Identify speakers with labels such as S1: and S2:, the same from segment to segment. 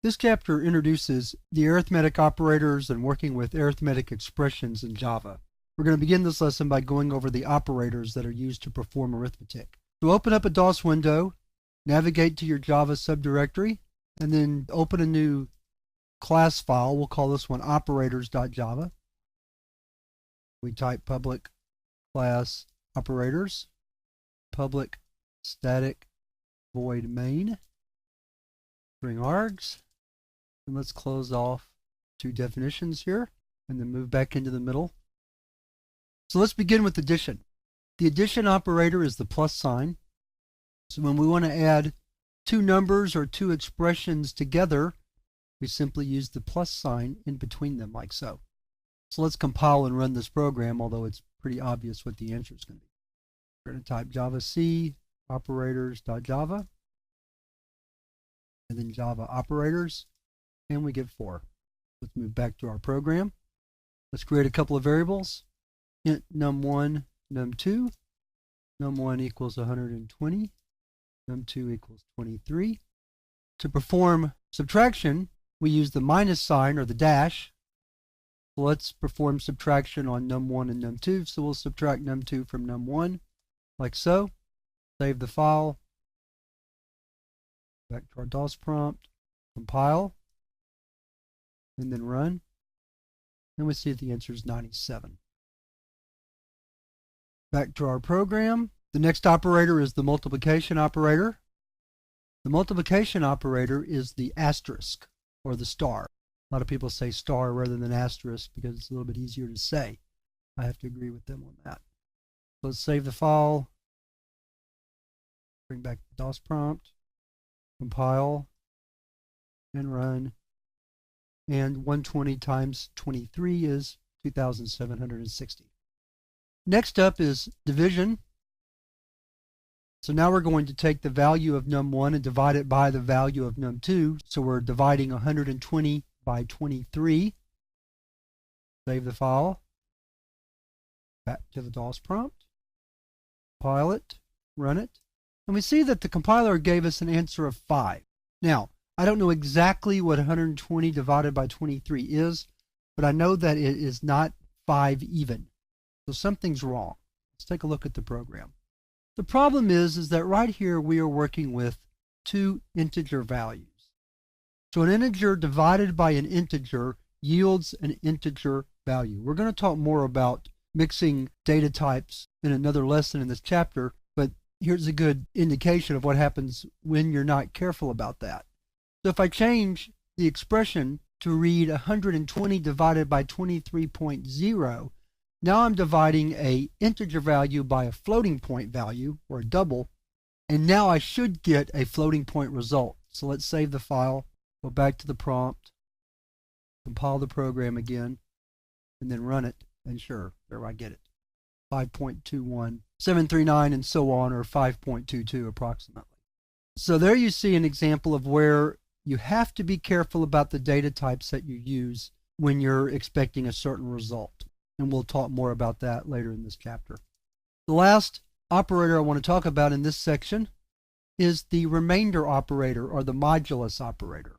S1: This chapter introduces the arithmetic operators and working with arithmetic expressions in Java. We're going to begin this lesson by going over the operators that are used to perform arithmetic. So open up a DOS window, navigate to your Java subdirectory, and then open a new class file. We'll call this one operators.java. We type public class operators, public static void main, string args, and let's close off two definitions here and then move back into the middle. So let's begin with addition. The addition operator is the plus sign. So when we want to add two numbers or two expressions together, we simply use the plus sign in between them like so. So let's compile and run this program, although it's pretty obvious what the answer is going to be. We're going to type javac operators.java and then Java operators, and we get 4. Let's move back to our program. Let's create a couple of variables. Int num1, num2. Num1 equals 120. Num2 equals 23. To perform subtraction, we use the minus sign or the dash. So let's perform subtraction on num1 and num2. So we'll subtract num2 from num1, like so. Save the file. Back to our DOS prompt. Compile. And then run. And we see that the answer is 97. Back to our program. The next operator is the multiplication operator. The multiplication operator is the asterisk or the star. A lot of people say star rather than asterisk because it's a little bit easier to say. I have to agree with them on that. So let's save the file. Bring back the DOS prompt. Compile and run. And 120 times 23 is 2,760. Next up is division. So now we're going to take the value of num1 and divide it by the value of num2. So we're dividing 120 by 23. Save the file. Back to the DOS prompt. Compile it. Run it. And we see that the compiler gave us an answer of 5. Now, I don't know exactly what 120 divided by 23 is, but I know that it is not 5 even. So something's wrong. Let's take a look at the program. The problem is that right here we are working with two integer values. So an integer divided by an integer yields an integer value. We're going to talk more about mixing data types in another lesson in this chapter, but here's a good indication of what happens when you're not careful about that. So if I change the expression to read 120 divided by 23.0, now I'm dividing an integer value by a floating point value, or a double, and now I should get a floating point result. So let's save the file, go back to the prompt, compile the program again, and then run it, and sure, there I get it. 5.21, 739, and so on, or 5.22 approximately. So there you see an example of where you have to be careful about the data types that you use when you're expecting a certain result. And we'll talk more about that later in this chapter. The last operator I want to talk about in this section is the remainder operator, or the modulus operator.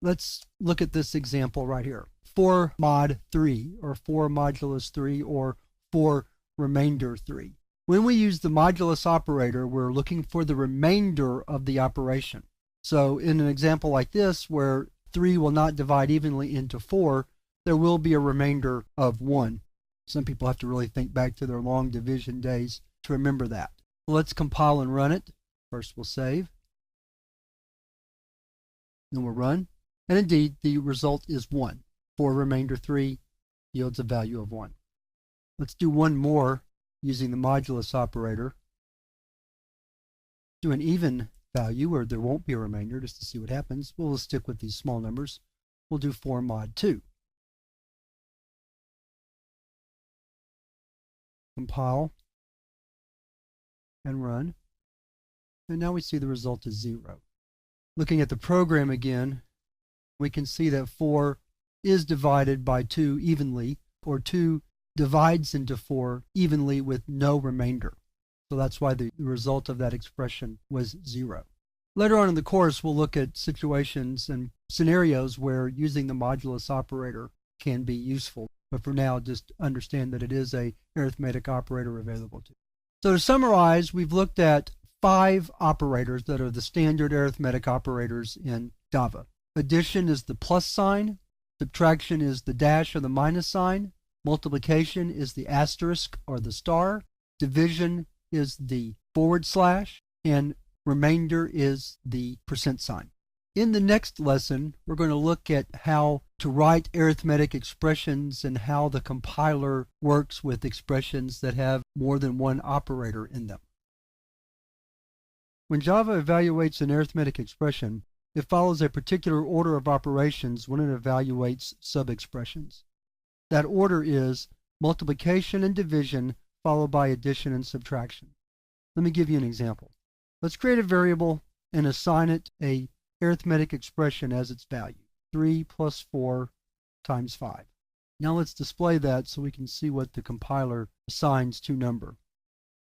S1: Let's look at this example right here. 4 mod 3, or 4 modulus 3, or 4 remainder 3. When we use the modulus operator, we're looking for the remainder of the operation. So in an example like this, where 3 will not divide evenly into 4, there will be a remainder of 1. Some people have to really think back to their long division days to remember that. Let's compile and run it. First we'll save. Then we'll run. And indeed, the result is 1. 4 remainder 3 yields a value of 1. Let's do one more using the modulus operator. Do an even value where there won't be a remainder just to see what happens. We'll stick with these small numbers. We'll do 4 mod 2. Compile and run. And now we see the result is 0. Looking at the program again, we can see that 4 is divided by 2 evenly, or 2 divides into 4 evenly with no remainder. So that's why the result of that expression was 0. Later on in the course, we'll look at situations and scenarios where using the modulus operator can be useful. But for now, just understand that it is an arithmetic operator available to you. So to summarize, we've looked at 5 operators that are the standard arithmetic operators in Java. Addition is the plus sign, subtraction is the dash or the minus sign, multiplication is the asterisk or the star, division is the forward slash, and remainder is the percent sign. In the next lesson, we're going to look at how to write arithmetic expressions and how the compiler works with expressions that have more than one operator in them. When Java evaluates an arithmetic expression, it follows a particular order of operations when it evaluates sub-expressions. That order is multiplication and division followed by addition and subtraction. Let me give you an example. Let's create a variable and assign it an arithmetic expression as its value, 3 plus 4 times 5. Now let's display that so we can see what the compiler assigns to number.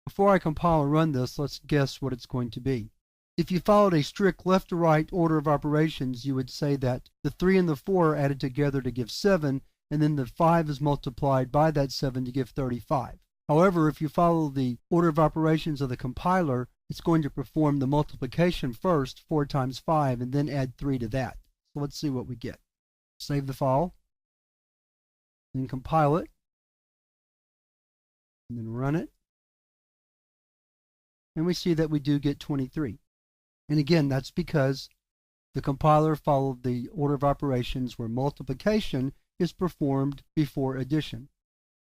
S1: Before I compile and run this, let's guess what it's going to be. If you followed a strict left to right order of operations, you would say that the 3 and the 4 are added together to give 7, and then the 5 is multiplied by that 7 to give 35. However, if you follow the order of operations of the compiler, it's going to perform the multiplication first, 4 times 5, and then add 3 to that. So let's see what we get. Save the file, then compile it, and then run it. And we see that we do get 23. And again, that's because the compiler followed the order of operations where multiplication is performed before addition.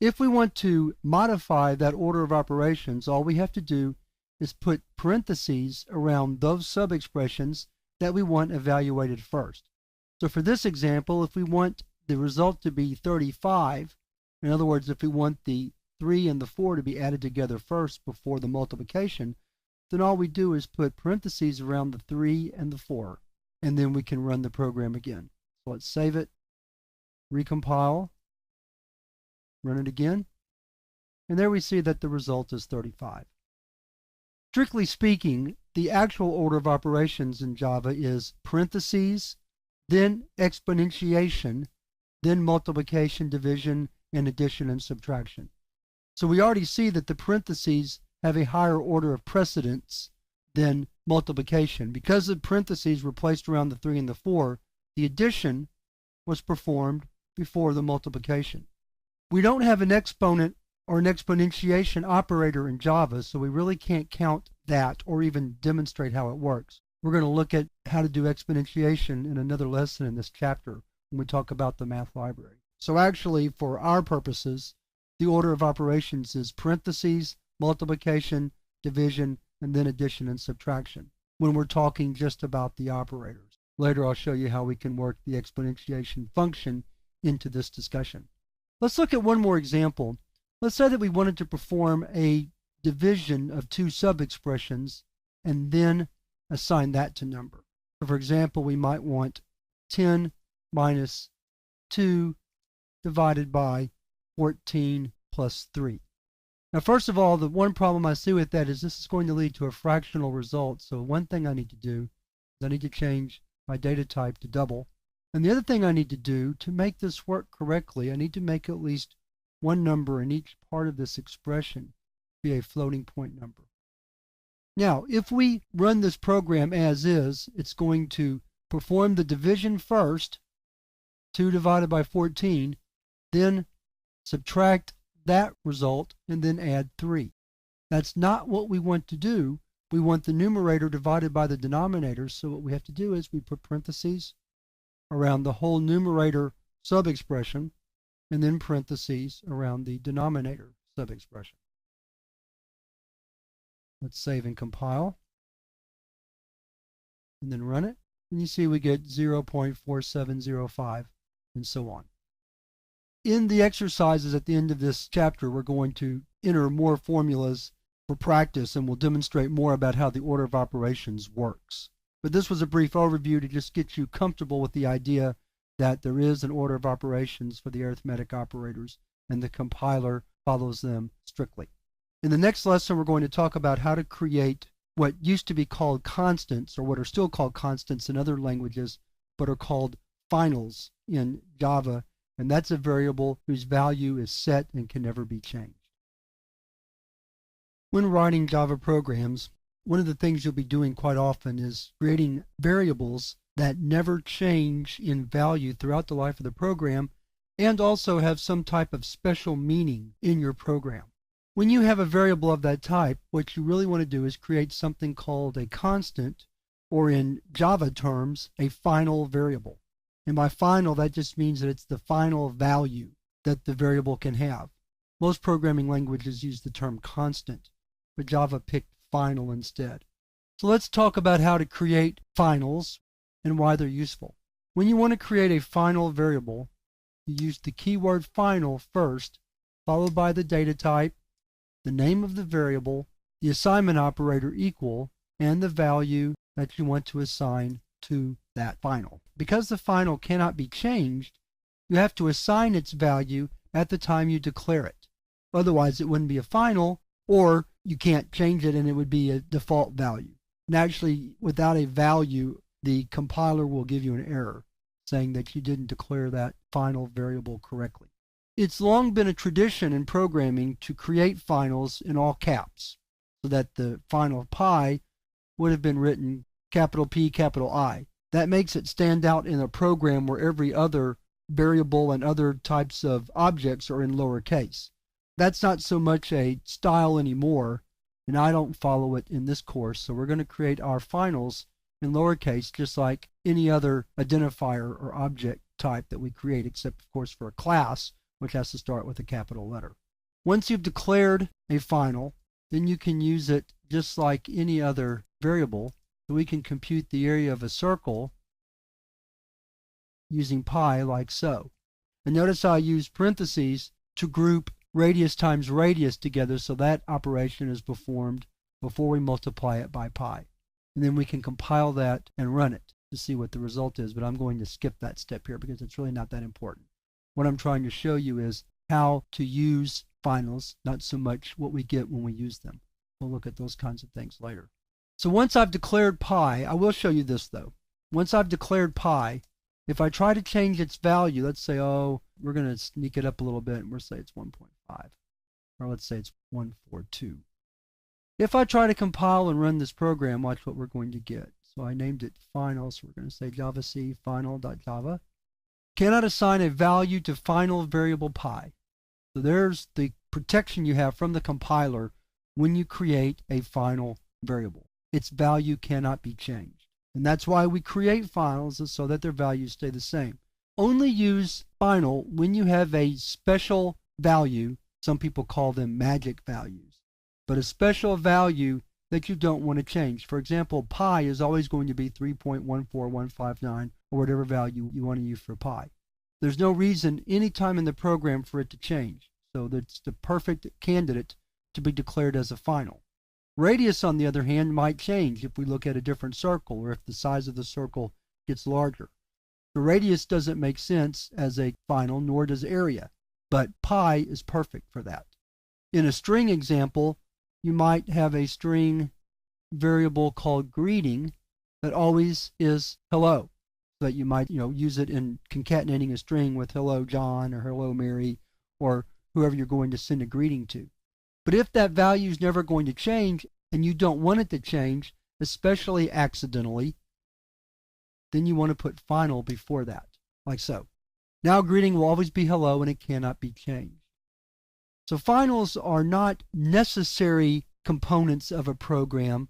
S1: If we want to modify that order of operations, all we have to do is put parentheses around those sub-expressions that we want evaluated first. So for this example, if we want the result to be 35, in other words, if we want the 3 and the 4 to be added together first before the multiplication, then all we do is put parentheses around the 3 and the 4, and then we can run the program again. So let's save it, recompile, run it again, and there we see that the result is 35. Strictly speaking, the actual order of operations in Java is parentheses, then exponentiation, then multiplication, division, and addition and subtraction. So we already see that the parentheses have a higher order of precedence than multiplication. Because the parentheses were placed around the 3 and the 4, the addition was performed before the multiplication. We don't have an exponent or an exponentiation operator in Java, so we really can't count that or even demonstrate how it works. We're going to look at how to do exponentiation in another lesson in this chapter when we talk about the math library. So actually, for our purposes, the order of operations is parentheses, multiplication, division, and then addition and subtraction when we're talking just about the operators. Later I'll show you how we can work the exponentiation function into this discussion. Let's look at one more example. Let's say that we wanted to perform a division of 2 sub-expressions and then assign that to number. So for example, we might want 10 minus 2 divided by 14 plus 3. Now, first of all, the one problem I see with that is this is going to lead to a fractional result. So one thing I need to do is I need to change my data type to double. And the other thing I need to do to make this work correctly, I need to make at least one number in each part of this expression be a floating point number. Now, if we run this program as is, it's going to perform the division first, 2 divided by 14, then subtract that result, and then add 3. That's not what we want to do. We want the numerator divided by the denominator, so what we have to do is we put parentheses around the whole numerator sub-expression, and then parentheses around the denominator sub-expression. Let's save and compile, and then run it, and you see we get 0.4705, and so on. In the exercises at the end of this chapter, we're going to enter more formulas for practice, and we'll demonstrate more about how the order of operations works. But this was a brief overview to just get you comfortable with the idea that there is an order of operations for the arithmetic operators, and the compiler follows them strictly. In the next lesson, we're going to talk about how to create what used to be called constants, or what are still called constants in other languages, but are called finals in Java, and that's a variable whose value is set and can never be changed. When writing Java programs, one of the things you'll be doing quite often is creating variables that never change in value throughout the life of the program, and also have some type of special meaning in your program. When you have a variable of that type, what you really want to do is create something called a constant, or in Java terms, a final variable. And by final, that just means that it's the final value that the variable can have. Most programming languages use the term constant, but Java picked final instead. So let's talk about how to create finals and why they're useful. When you want to create a final variable, you use the keyword final first, followed by the data type, the name of the variable, the assignment operator equal, and the value that you want to assign to that final. Because the final cannot be changed, you have to assign its value at the time you declare it. Otherwise, it wouldn't be a final, or you can't change it and it would be a default value. And actually, without a value, the compiler will give you an error saying that you didn't declare that final variable correctly. It's long been a tradition in programming to create finals in all caps, so that the final pi would have been written capital P, capital I. That makes it stand out in a program where every other variable and other types of objects are in lowercase. That's not so much a style anymore, and I don't follow it in this course, so we're going to create our finals in lowercase just like any other identifier or object type that we create, except of course for a class, which has to start with a capital letter. Once you've declared a final, then you can use it just like any other variable. So we can compute the area of a circle using pi like so. And notice how I use parentheses to group radius times radius together, so that operation is performed before we multiply it by pi. And then we can compile that and run it to see what the result is, but I'm going to skip that step here because it's really not that important. What I'm trying to show you is how to use finals, not so much what we get when we use them. We'll look at those kinds of things later. So once I've declared pi, I will show you this though. Once I've declared pi, if I try to change its value, let's say, we're going to sneak it up a little bit and we'll say it's 1.5, or let's say it's 142. If I try to compile and run this program, watch what we're going to get. So I named it final, so we're going to say javac final.java. Cannot assign a value to final variable pi. So there's the protection you have from the compiler when you create a final variable. Its value cannot be changed. And that's why we create finals, is so that their values stay the same. Only use final when you have a special value. Some people call them magic values, but a special value that you don't want to change. For example, pi is always going to be 3.14159, or whatever value you want to use for pi. There's no reason any time in the program for it to change. So that's the perfect candidate to be declared as a final. Radius, on the other hand, might change if we look at a different circle, or if the size of the circle gets larger. The radius doesn't make sense as a final, nor does area, but pi is perfect for that. In a string example, you might have a string variable called greeting that always is hello. So that you might use it in concatenating a string with hello John or hello Mary or whoever you're going to send a greeting to. But if that value is never going to change and you don't want it to change, especially accidentally, then you want to put final before that, like so. Now greeting will always be hello and it cannot be changed. So finals are not necessary components of a program,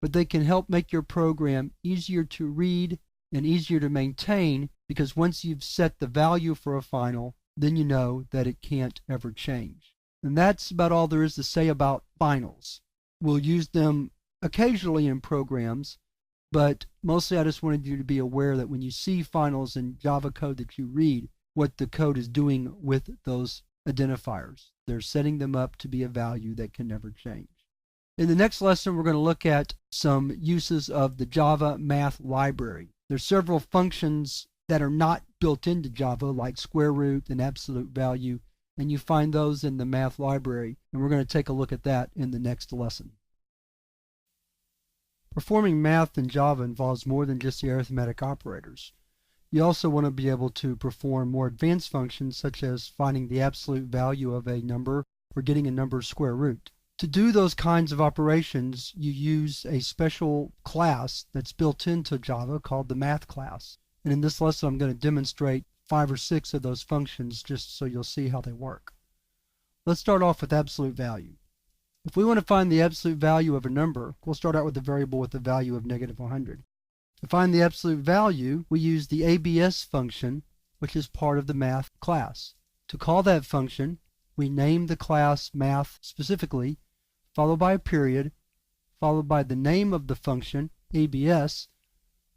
S1: but they can help make your program easier to read and easier to maintain, because once you've set the value for a final, then you know that it can't ever change. And that's about all there is to say about finals. We'll use them occasionally in programs, but mostly I just wanted you to be aware that when you see finals in Java code that you read, what the code is doing with those identifiers. They're setting them up to be a value that can never change. In the next lesson, we're going to look at some uses of the Java math library. There's several functions that are not built into Java, like square root and absolute value, and you find those in the math library, and we're going to take a look at that in the next lesson. Performing math in Java involves more than just the arithmetic operators. You also want to be able to perform more advanced functions such as finding the absolute value of a number or getting a number's square root. To do those kinds of operations, you use a special class that's built into Java called the math class. And in this lesson, I'm going to demonstrate 5 or 6 of those functions just so you'll see how they work. Let's start off with absolute value. If we want to find the absolute value of a number, we'll start out with a variable with a value of -100. To find the absolute value, we use the ABS function, which is part of the math class. To call that function, we name the class math specifically, followed by a period, followed by the name of the function, ABS,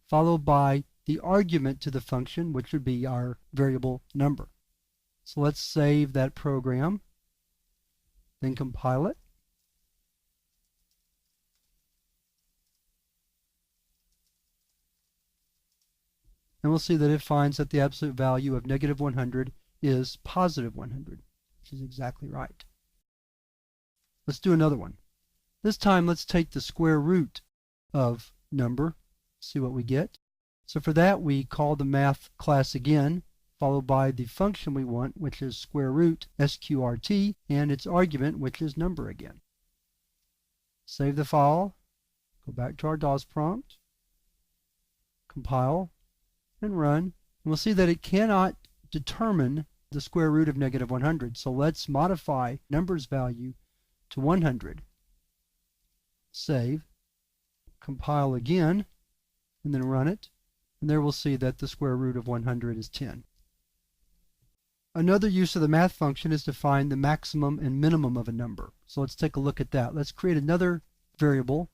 S1: followed by the argument to the function, which would be our variable number. So let's save that program, then compile it. And we'll see that it finds that the absolute value of -100 is +100, which is exactly right. Let's do another one. This time let's take the square root of number, see what we get. So for that we call the math class again, followed by the function we want, which is square root, sqrt, and its argument, which is number again. Save the file, go back to our DOS prompt, compile, and run, and we'll see that it cannot determine the square root of -100. So let's modify number's value to 100. Save, compile again, and then run it, and there we'll see that the square root of 100 is 10. Another use of the math function is to find the maximum and minimum of a number. So let's take a look at that. Let's create another variable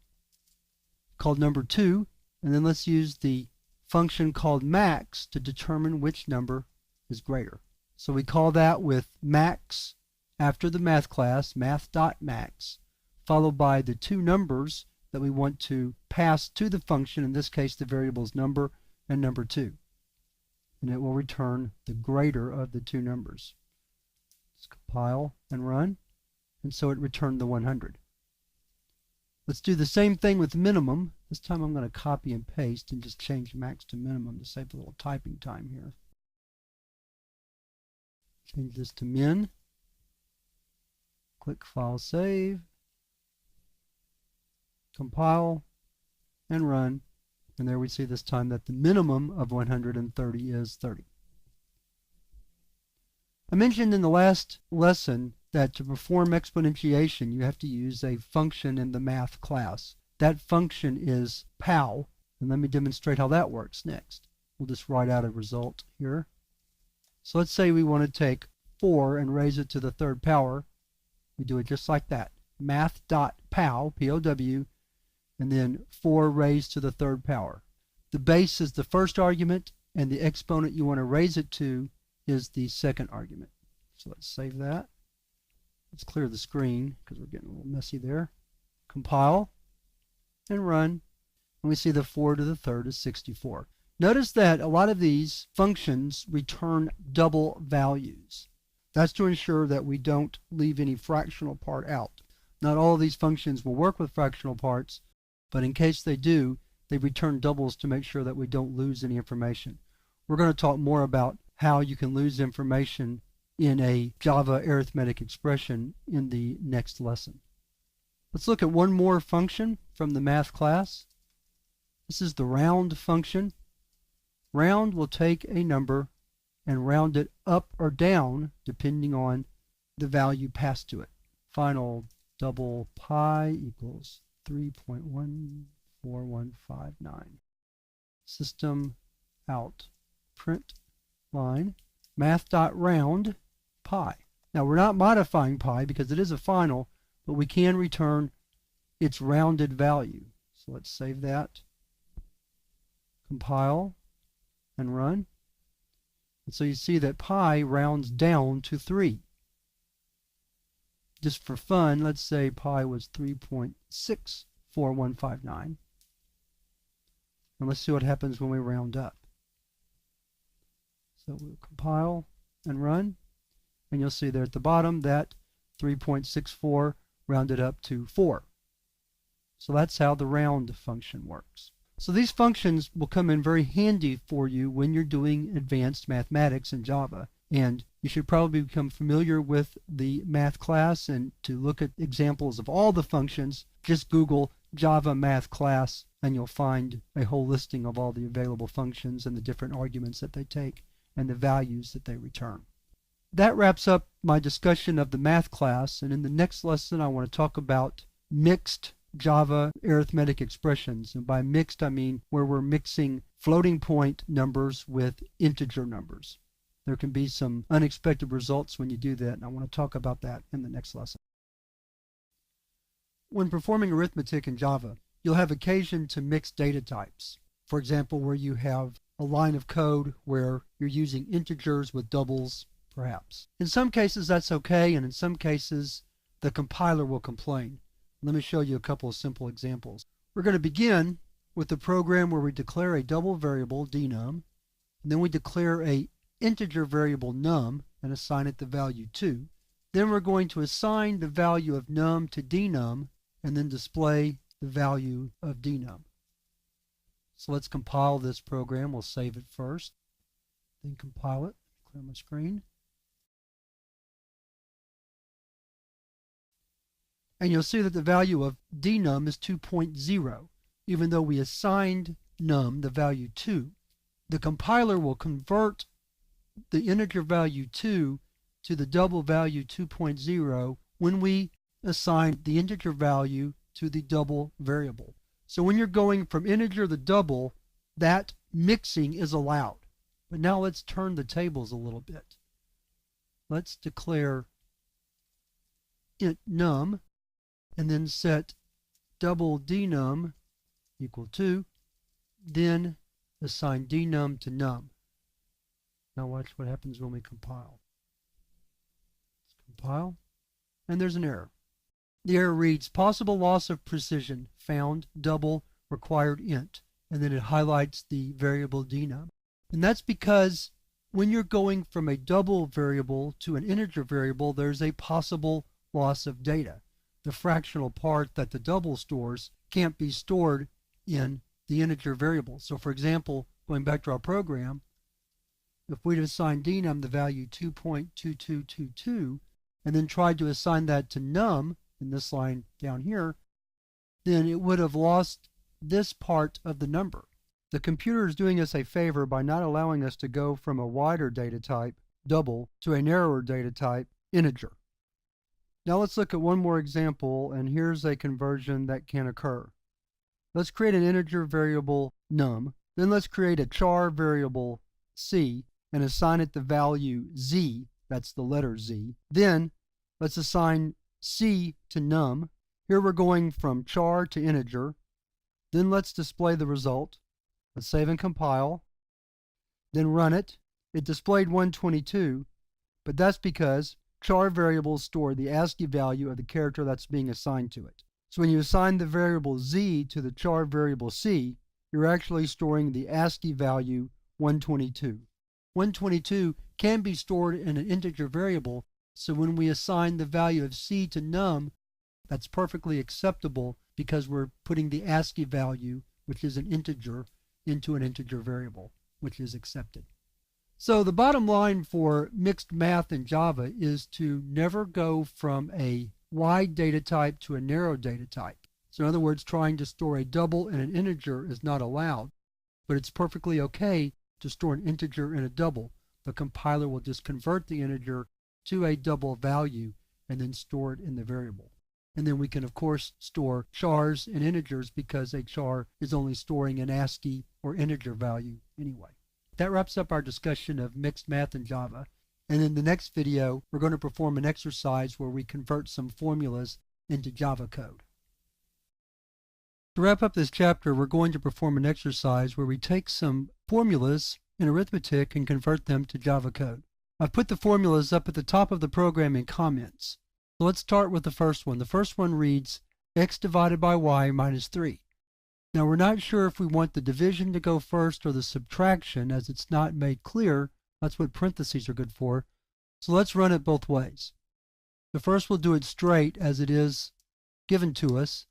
S1: called number2, and then let's use the function called max to determine which number is greater. So we call that with max after the math class, math.max, followed by the 2 numbers that we want to pass to the function, in this case the variables number and number2. And it will return the greater of the 2 numbers. Let's compile and run, and so it returned the 100. Let's do the same thing with minimum. This time I'm going to copy and paste and just change max to minimum to save a little typing time here. Change this to min. Click File Save. Compile and run. And there we see this time that the minimum of 130 is 30. I mentioned in the last lesson that to perform exponentiation you have to use a function in the math class. That function is pow, and let me demonstrate how that works next. We'll just write out a result here. So let's say we want to take 4 and raise it to the 3rd power. We do it just like that. Math.pow, P-O-W, and then 4 raised to the 3rd power. The base is the first argument, and the exponent you want to raise it to is the second argument. So let's save that. Let's clear the screen because we're getting a little messy there. Compile and run, and we see the 4 to the 3rd is 64. Notice that a lot of these functions return double values. That's to ensure that we don't leave any fractional part out. Not all of these functions will work with fractional parts, but in case they do, they return doubles to make sure that we don't lose any information. We're going to talk more about how you can lose information in a Java arithmetic expression in the next lesson. Let's look at one more function from the math class. This is the round function. Round will take a number and round it up or down depending on the value passed to it. Final double pi equals 3.14159. System out print line math.round pi. Now we're not modifying pi because it is a final, but we can return its rounded value. So let's save that, compile, and run. And so you see that pi rounds down to 3. Just for fun, let's say pi was 3.64159. And let's see what happens when we round up. So we'll compile and run, and you'll see there at the bottom that 3.64 rounded up to 4. So that's how the round function works. So these functions will come in very handy for you when you're doing advanced mathematics in Java. And you should probably become familiar with the math class, and to look at examples of all the functions, just Google Java math class and you'll find a whole listing of all the available functions and the different arguments that they take and the values that they return. That wraps up my discussion of the math class, and in the next lesson I want to talk about mixed Java arithmetic expressions. And by mixed I mean where we're mixing floating point numbers with integer numbers. There can be some unexpected results when you do that, and I want to talk about that in the next lesson. When performing arithmetic in Java, you'll have occasion to mix data types. For example, where you have a line of code where you're using integers with doubles, perhaps. In some cases that's okay, and in some cases the compiler will complain. Let me show you a couple of simple examples. We're going to begin with a program where we declare a double variable dnum, and then we declare a integer variable num and assign it the value 2. Then we're going to assign the value of num to dnum and then display the value of dnum. So let's compile this program. We'll save it first, then compile it. Clear my screen. And you'll see that the value of dnum is 2.0, even though we assigned num the value 2. The compiler will convert the integer value 2 to the double value 2.0 when we assign the integer value to the double variable. So when you're going from integer to double, that mixing is allowed. But now let's turn the tables a little bit. Let's declare int num and then set double dnum equal to, then assign dnum to num. Now watch what happens when we compile. Let's compile, and there's an error. The error reads, possible loss of precision, found double required int, and then it highlights the variable dnum. And that's because when you're going from a double variable to an integer variable, there's a possible loss of data. The fractional part that the double stores can't be stored in the integer variable. So for example, going back to our program, if we'd assigned dnum the value 2.2222 and then tried to assign that to num in this line down here, then it would have lost this part of the number. The computer is doing us a favor by not allowing us to go from a wider data type, double, to a narrower data type, integer. Now let's look at one more example, and here's a conversion that can occur. Let's create an integer variable num, then let's create a char variable c and assign it the value z, that's the letter z. Then let's assign c to num. Here we're going from char to integer. Then let's display the result. Let's save and compile. Then run it. It displayed 122, but that's because char variables store the ASCII value of the character that's being assigned to it. So when you assign the variable z to the char variable c, you're actually storing the ASCII value 122. 122 can be stored in an integer variable, so when we assign the value of c to num, that's perfectly acceptable because we're putting the ASCII value, which is an integer, into an integer variable, which is accepted. So the bottom line for mixed math in Java is to never go from a wide data type to a narrow data type. So in other words, trying to store a double in an integer is not allowed, but it's perfectly okay to store an integer in a double. The compiler will just convert the integer to a double value and then store it in the variable. And then we can of course store chars and integers because a char is only storing an ASCII or integer value anyway. That wraps up our discussion of mixed math in Java. And in the next video, we're going to perform an exercise where we convert some formulas into Java code. To wrap up this chapter, we're going to perform an exercise where we take some formulas in arithmetic and convert them to Java code. I've put the formulas up at the top of the program in comments. So let's start with the first one. The first one reads x divided by y minus 3. Now we're not sure if we want the division to go first or the subtraction, as it's not made clear. That's what parentheses are good for. So let's run it both ways. The first we'll do it straight as it is given to us.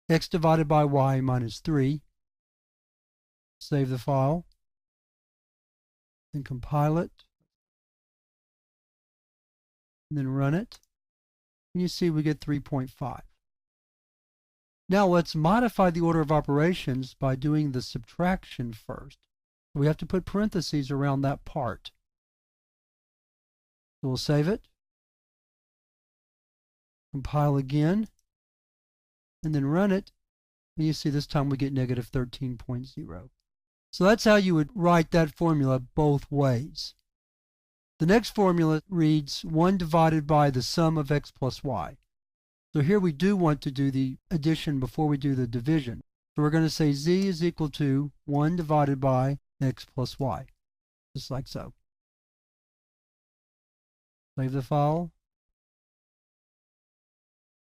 S1: x divided by y minus 3. Save the file, then compile it, and then run it. And you see we get 3.5. Now let's modify the order of operations by doing the subtraction first. We have to put parentheses around that part. So we'll save it, compile again, and then run it. And you see this time we get negative 13.0. So that's how you would write that formula both ways. The next formula reads 1 divided by the sum of x plus y. So here we do want to do the addition before we do the division. So we're going to say z is equal to 1 divided by x plus y, just like so. Save the file,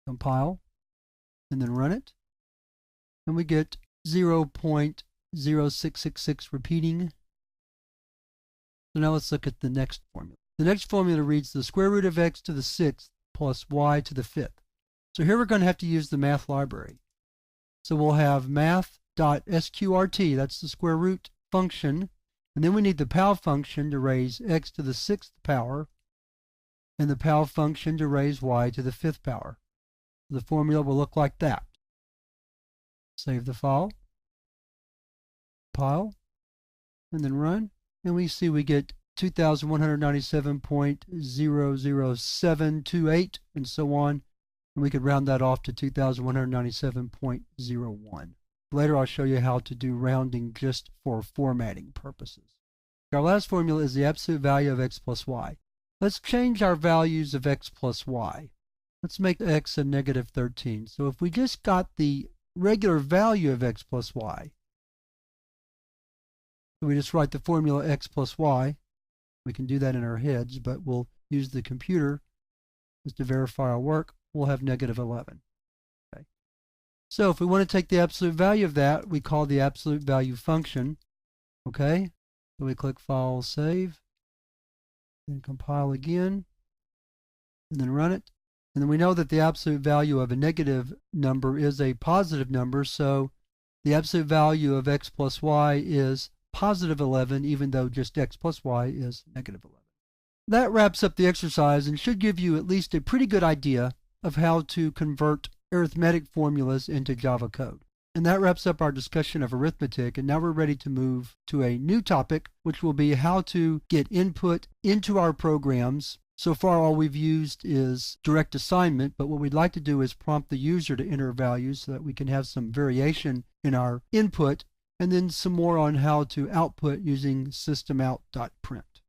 S1: compile, and then run it. And we get 0.0666 repeating. So now let's look at the next formula. The next formula reads the square root of x to the 6th plus y to the 5th. So here we're going to have to use the math library. So we'll have math.sqrt, that's the square root function, and then we need the PAL function to raise x to the 6th power, and the PAL function to raise y to the 5th power. The formula will look like that. Save the file, compile, and then run, and we see we get 2197.00728 and so on. And we could round that off to 2197.01. Later I'll show you how to do rounding just for formatting purposes. Our last formula is the absolute value of x plus y. Let's change our values of x plus y. Let's make x a negative 13. So if we just got the regular value of x plus y, so we just write the formula x plus y. We can do that in our heads, but we'll use the computer just to verify our work. We'll have negative 11. Okay. So if we want to take the absolute value of that, we call the absolute value function. Okay. So we click File, Save, then compile again, and then run it. And then we know that the absolute value of a negative number is a positive number, so the absolute value of x plus y is positive 11, even though just x plus y is negative 11. That wraps up the exercise and should give you at least a pretty good idea of how to convert arithmetic formulas into Java code. And that wraps up our discussion of arithmetic, and now we're ready to move to a new topic, which will be how to get input into our programs. So far all we've used is direct assignment, but what we'd like to do is prompt the user to enter values so that we can have some variation in our input, and then some more on how to output using systemout.print.